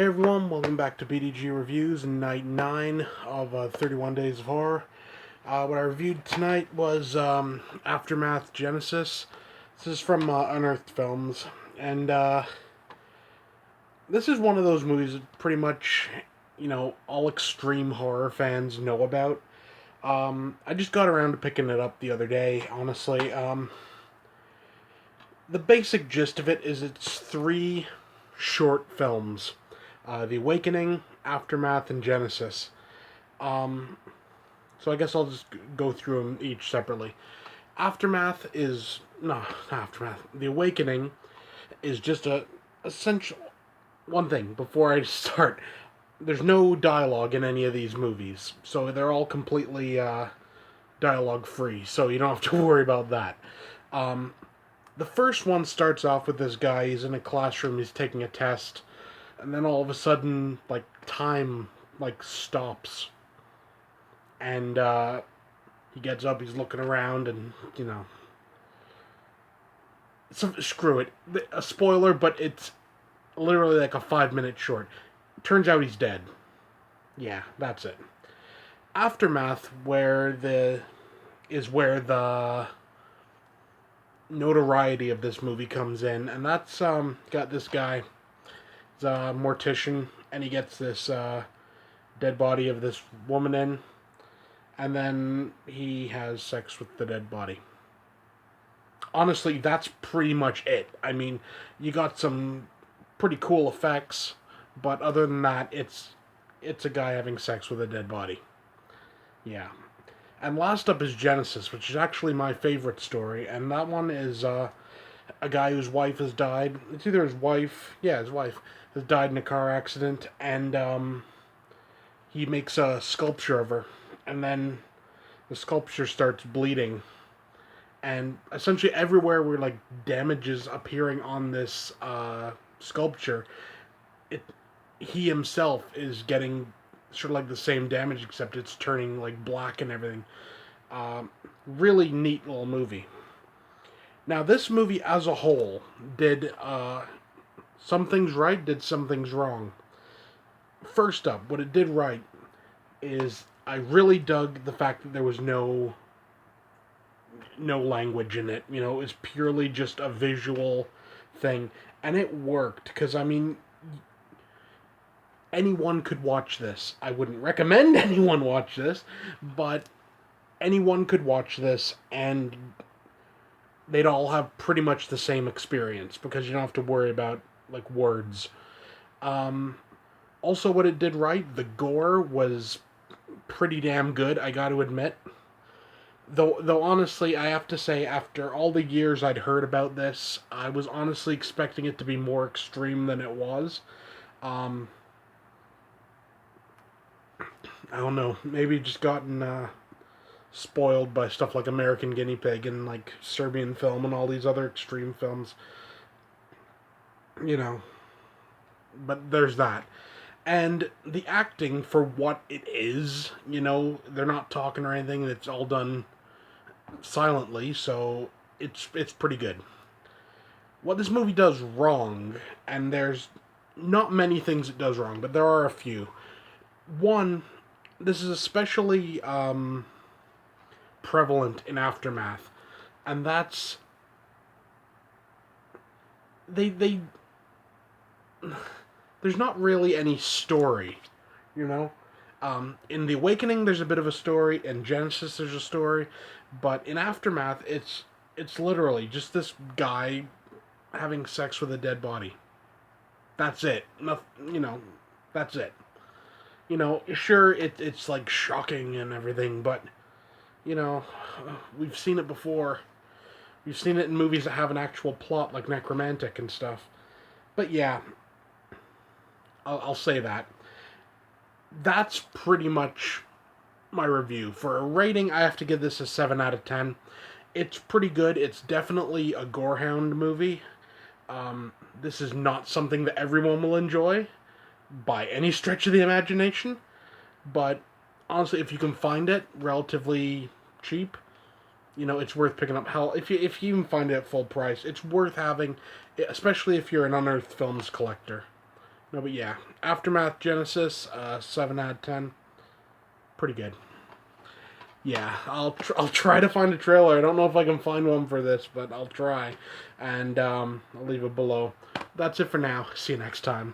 Hey everyone, welcome back to BDG Reviews and Night 9 of 31 Days of Horror. What I reviewed tonight was Aftermath Genesis. This is from Unearthed Films, and this is one of those movies that pretty much, all extreme horror fans know about. I just got around to picking it up the other day, honestly. The basic gist of it is it's three short films. The Awakening, Aftermath, and Genesis. Um, so I guess I'll just go through them each separately. Aftermath is no, not Aftermath. The Awakening is just a essential one thing before I start. There's no dialogue in any of these movies, so they're all completely dialogue free. So you don't have to worry about that. Um, the first one starts off with this guy. He's in a classroom. He's taking a test, and then all of a sudden, like, time stops, and he gets up. He's looking around, and so, screw it. A spoiler, but it's literally like a 5 minute short. Turns out he's dead. Yeah, that's it. Aftermath, where the notoriety of this movie comes in, and that's got this guy. He's a mortician, and he gets this dead body of this woman in, and then he has sex with the dead body. Honestly, that's pretty much it. I mean, you got some pretty cool effects, but other than that, it's a guy having sex with a dead body. Yeah. And last up is Genesis, which is actually my favorite story, and that one is a guy whose wife has died. It's either his wife, yeah, his wife has died in a car accident, and he makes a sculpture of her, and then the sculpture starts bleeding, and essentially everywhere where like damage is appearing on this sculpture, it he himself is getting sort of like the same damage, except it's turning like black and everything. Really neat little movie. Now, this movie as a whole did some things right, did some things wrong. First up, what it did right is I really dug the fact that there was no language in it. It was purely just a visual thing, and it worked because I mean, anyone could watch this. I wouldn't recommend anyone watch this, but anyone could watch this and they'd all have pretty much the same experience because you don't have to worry about like words. Um, Also, what it did right, the gore was pretty damn good. I got to admit. Though honestly, I have to say, after all the years I'd heard about this, I was honestly expecting it to be more extreme than it was. Um, I don't know, maybe just gotten spoiled by stuff like American Guinea Pig and like Serbian Film and all these other extreme films. You know, but there's that. And the acting for what it is, they're not talking or anything. It's all done silently, so it's pretty good. What this movie does wrong, and there's not many things it does wrong, but there are a few. One, this is especially prevalent in Aftermath, and that's they there's not really any story, you know. In The Awakening, there's a bit of a story. In Genesis, there's a story, but in Aftermath, it's literally just this guy having sex with a dead body. That's it. That's it. Sure, it's like shocking and everything, but you know, we've seen it before. We've seen it in movies that have an actual plot, like Necromantic and stuff. But yeah, I'll say that. That's pretty much my review. For a rating, I have to give this a 7 out of 10. It's pretty good. It's definitely a gorehound movie. This is not something that everyone will enjoy by any stretch of the imagination, but honestly, if you can find it relatively cheap, it's worth picking up. Hell, if you even find it at full price, it's worth having, especially if you're an Unearthed Films collector. No, but yeah, Aftermath Genesis, 7 out of 10. Pretty good. Yeah, I'll try to find a trailer. I don't know if I can find one for this, but I'll try, and I'll leave it below. That's it for now. See you next time.